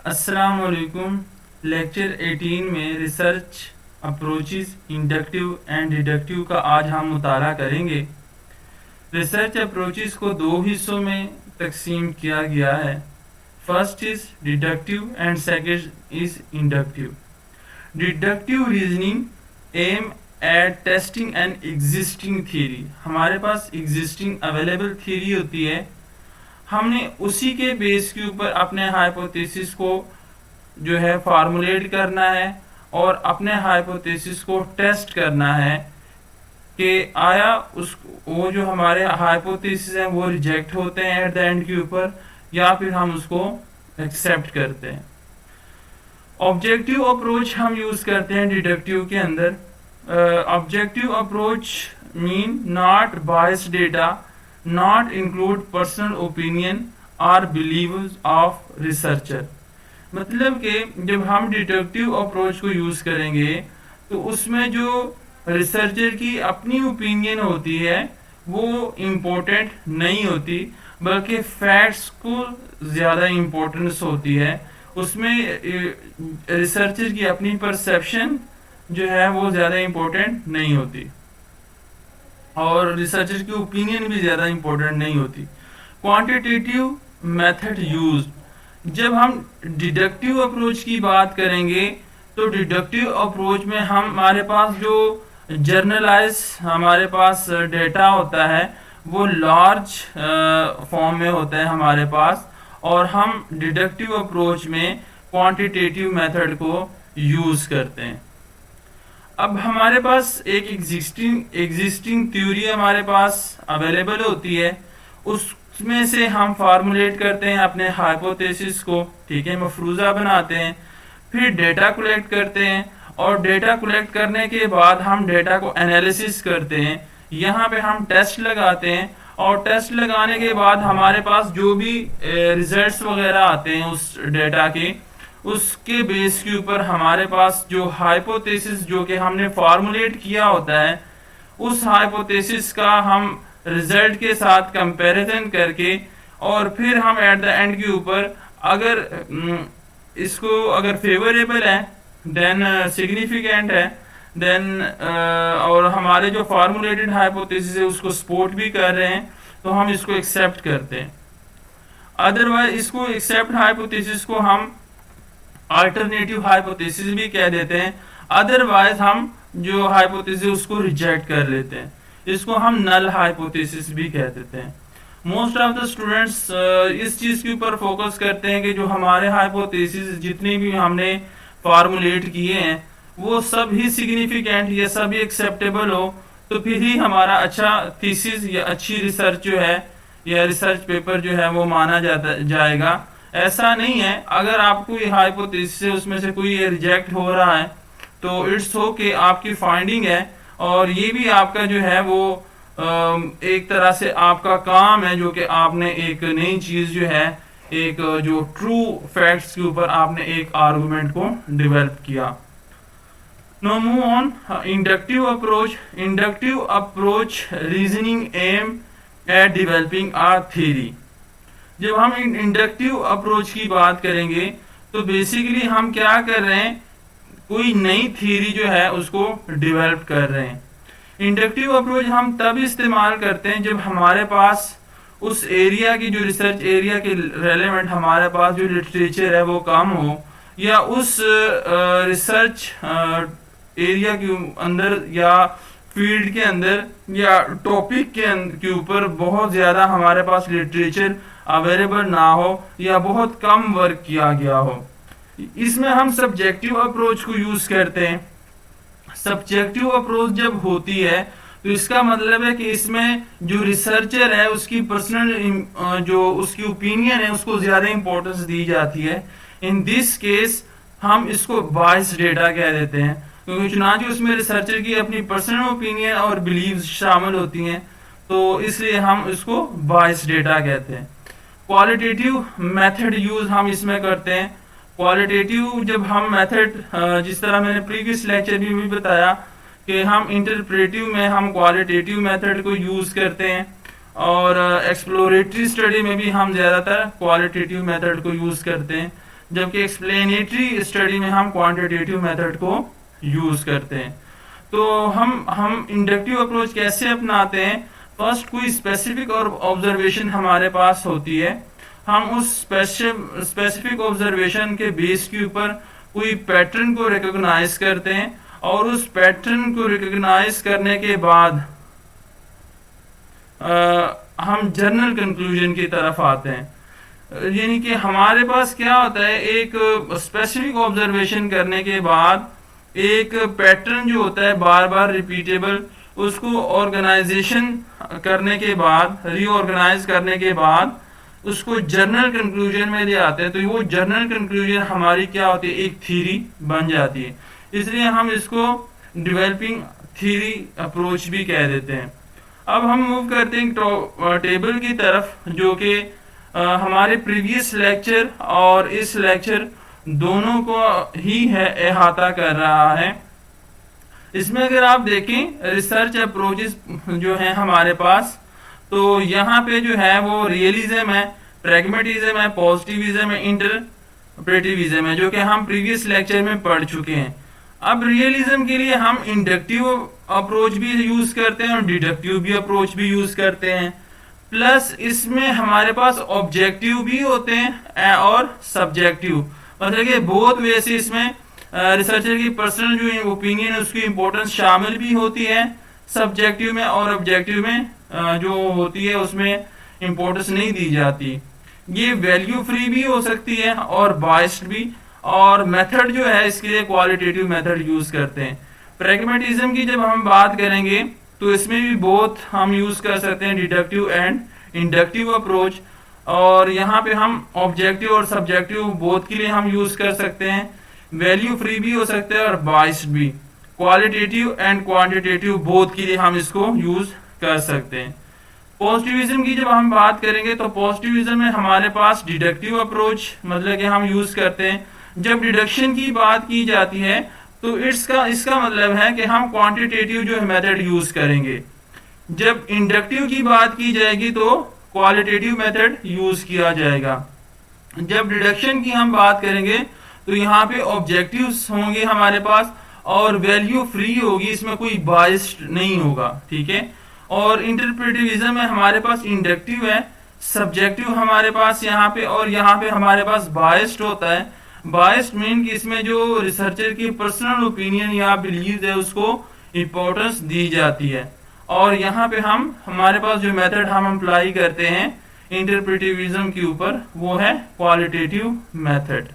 अस्सलाम वालेकुम। लेक्चर 18 में research approaches inductive and deductive का आज हम मुताला करेंगे। रिसर्च अप्रोचेस को दो हिस्सों में तकसीम किया गया है। First is deductive and second is inductive. Deductive reasoning aim at testing an existing theory. हमारे पास एग्जिस्टिंग अवेलेबल थ्योरी होती है, हमने उसी के बेस के ऊपर अपने हाइपोथेसिस को जो है फार्मूलेट करना है और अपने हाइपोथेसिस को टेस्ट करना है कि आया उस वो जो हमारे हाइपोथेसिस हैं वो रिजेक्ट होते हैं एट द एंड के ऊपर या फिर हम उसको एक्सेप्ट करते हैं। ऑब्जेक्टिव अप्रोच हम यूज करते हैं डिडक्टिव के अंदर। Objective approach mean not biased data, not include personal opinion or beliefs of researcher। मतलब कि जब हम डिडक्टिव अप्रोच को यूज करेंगे तो उसमें जो रिसर्चर की अपनी ओपिनियन होती है वो इम्पोर्टेंट नहीं होती, बल्कि फैक्ट्स को ज़्यादा इम्पोर्टेंस होती है। उसमें रिसर्चर की अपनी परसेप्शन जो है वो ज़्यादा इम्पोर्टेंट नहीं होती और रिसर्चर की ओपिनियन भी ज़्यादा इंपॉर्टेंट नहीं होती। क्वांटिटेटिव मेथड यूज, जब हम डिडक्टिव अप्रोच की बात करेंगे तो डिडक्टिव अप्रोच में हमारे पास जो जर्नलाइज हमारे पास डेटा होता है वो लार्ज फॉर्म में होता है हमारे पास, और हम डिडक्टिव अप्रोच में क्वांटिटेटिव मेथड को यूज करते हैं। अब हमारे पास एक एग्जिस्टिंग थ्योरी हमारे पास अवेलेबल होती है, उसमें से हम फार्मूलेट करते हैं अपने हाइपोथेसिस को, ठीक है, मफरूजा बनाते हैं, फिर डेटा कलेक्ट करते हैं और डेटा कलेक्ट करने के बाद हम डेटा को एनालिसिस करते हैं। यहाँ पे हम टेस्ट लगाते हैं और टेस्ट लगाने के बाद हमारे पास जो भी रिजल्ट्स वगैरह आते हैं उस डेटा के, उसके बेस के ऊपर हमारे पास जो हाइपोथेसिस जो कि हमने फार्मूलेट किया होता है उस हाइपोथेसिस का हम रिजल्ट के साथ कंपैरिजन करके और फिर हम एट द एंड के ऊपर अगर इसको अगर फेवरेबल है देन सिग्निफिकेंट है देन और हमारे जो फार्मूलेटेड हाइपोथेसिस है उसको सपोर्ट भी कर रहे हैं तो हम इसको एक्सेप्ट करते हैं। अदरवाइज इसको एक्सेप्ट हाइपोथेसिस को हम अल्टरनेटिव हाइपोथेसिस भी कह देते हैं। अदरवाइज हम जो हाइपोथेसिस उसको रिजेक्ट कर लेते हैं, इसको हम नल हाइपोथेसिस भी कह देते हैं। मोस्ट ऑफ द स्टूडेंट्स इस चीज के ऊपर फोकस करते हैं कि जो हमारे हाइपोथेसिस जितने भी हमने फार्मूलेट किए हैं वो सब ही सिग्निफिकेंट या सब ही एक्सेप्टेबल हो तो फिर ही हमारा अच्छा थीसिस या अच्छी रिसर्च जो है या रिसर्च पेपर जो है वो माना जाएगा। ऐसा नहीं है, अगर आपको ये हाइपोथेसिस है उसमें से कोई रिजेक्ट हो रहा है तो इट्स ओके, आपकी फाइंडिंग है और ये भी आपका जो है वो एक तरह से आपका काम है जो कि आपने एक नई चीज जो है एक जो ट्रू फैक्ट्स के ऊपर आपने एक आर्गुमेंट को डेवलप किया। No move on inductive approach. Inductive approach reasoning aim at developing a theory. जब हम इंडक्टिव अप्रोच की बात करेंगे तो बेसिकली हम क्या कर रहे हैं, कोई नई थ्योरी जो है उसको डेवलप कर रहे हैं। इंडक्टिव अप्रोच हम तब इस्तेमाल करते हैं जब हमारे पास उस एरिया की जो रिसर्च एरिया के रेलेवेंट हमारे पास जो लिटरेचर है वो कम हो या उस रिसर्च एरिया के अंदर या फील्ड के अंदर या टॉपिक के ऊपर बहुत ज्यादा हमारे पास लिटरेचर अवेलेबल ना हो या बहुत कम वर्क किया गया हो। इसमें हम सब्जेक्टिव अप्रोच को यूज करते हैं। सब्जेक्टिव अप्रोच जब होती है तो इसका मतलब है कि इसमें जो रिसर्चर है उसकी पर्सनल जो उसकी ओपिनियन है उसको ज्यादा इंपॉर्टेंस दी जाती है। इन दिस केस हम इसको बायस्ड डेटा कह देते हैं क्योंकि चुनांचे उसमें रिसर्चर की अपनी पर्सनल ओपिनियन और बिलीव्स शामिल होती हैं, तो इसलिए हम इसको बायस्ड डेटा कहते हैं। क्वालिटेटिव मेथड यूज हम इसमें करते हैं। क्वालिटेटिव जब हम मेथड जिस तरह मैंने प्रीवियस लेक्चर में भी बताया कि हम इंटरप्रेटिव में हम क्वालिटेटिव मेथड को यूज करते हैं और एक्सप्लोरेटरी स्टडी में भी हम ज्यादातर क्वालिटेटिव मेथड को यूज करते हैं। जबकि एक्सप्लेनेटरी स्टडी में हम क्वांटिटेटिव मेथड को यूज करते हैं। तो हम इंडक्टिव अप्रोच कैसे अपनाते हैं? फर्स्ट कोई स्पेसिफिक और ऑब्जर्वेशन हमारे पास होती है, हम उस स्पेसिफिक ऑब्जर्वेशन के बेस के ऊपर कोई पैटर्न को रिकॉग्नाइज करते हैं और उस पैटर्न को रिकॉग्नाइज करने के बाद हम जनरल कंक्लूजन की तरफ आते हैं। यानी कि हमारे पास क्या होता है, एक स्पेसिफिक ऑब्जर्वेशन करने के बाद एक पैटर्न जो होता है बार बार रिपीटेबल, उसको ऑर्गेनाइजेशन करने के बाद, रीऑर्गेनाइज करने के बाद उसको जर्नल कंक्लूजन में ले आते हैं। तो वो जर्नल कंक्लूजन हमारी क्या होती है, एक थ्योरी बन जाती है। इसलिए हम इसको डेवलपिंग थ्योरी अप्रोच भी कह देते हैं। अब हम मूव करते हैं टेबल की तरफ, जो कि हमारे प्रीवियस लेक्चर और इस लेक्चर दोनों को ही है अहाता कर रहा है। इसमें अगर आप देखें रिसर्च अप्रोचेस जो है हमारे पास, तो यहाँ पे जो है वो रियलिज्म है, प्रैग्मेटिज्म है, पॉजिटिविज्म है, इंटरप्रेटिविज्म है, जो कि हम प्रीवियस लेक्चर में पढ़ चुके हैं। अब रियलिज्म के लिए हम इंडक्टिव अप्रोच भी यूज करते हैं और डिडक्टिव भी अप्रोच भी यूज करते हैं। प्लस इसमें हमारे पास ऑब्जेक्टिव भी होते हैं और सब्जेक्टिव, मतलब कि बहुत वे से इसमें रिसर्चर की पर्सनल जो ओपिनियन है उसकी इंपॉर्टेंस शामिल भी होती है सब्जेक्टिव में, और ऑब्जेक्टिव में जो होती है उसमें इंपॉर्टेंस नहीं दी जाती। ये वैल्यू फ्री भी हो सकती है और बाइस्ड भी। और मेथड जो है इसके लिए क्वालिटेटिव मेथड यूज करते हैं। प्रैग्मेटिज्म की जब हम बात करेंगे तो इसमें भी बहुत हम यूज कर सकते हैं डिडक्टिव एंड इंडक्टिव अप्रोच, और यहाँ पे हम ऑब्जेक्टिव और सब्जेक्टिव बोथ के लिए हम यूज कर सकते हैं। वैल्यू फ्री भी हो सकते हैं और बाइस्ड भी। क्वालिटेटिव एंड क्वांटिटेटिव बोथ के लिए हम इसको यूज कर सकते हैं। पॉजिटिविज्म की जब हम बात करेंगे तो पॉजिटिविज्म में हमारे पास डिडक्टिव अप्रोच मतलब कि हम यूज करते हैं। जब डिडक्शन की बात की जाती है तो इसका मतलब है कि हम क्वांटिटेटिव जो मेथड यूज करेंगे। जब इंडक्टिव की बात की जाएगी तो क्वालिटेटिव मेथड यूज किया जाएगा। जब डिडक्शन की हम बात करेंगे तो यहाँ पे ऑब्जेक्टिव्स होंगे हमारे पास और वैल्यू फ्री होगी, इसमें कोई बाइस्ड नहीं होगा, ठीक है। और इंटरप्रेटिविज्म में हमारे पास इंडक्टिव है, सब्जेक्टिव हमारे पास यहाँ पे, और यहाँ पे हमारे पास बाइस्ड होता है। बाइस्ड मीन कि इसमें जो रिसर्चर की पर्सनल ओपिनियन या बिलीव है उसको इंपॉर्टेंस दी जाती है। और यहाँ पे हमारे पास जो मेथड हम अप्लाई करते हैं इंटरप्रेटिविज्म के ऊपर वो है क्वालिटेटिव मेथड।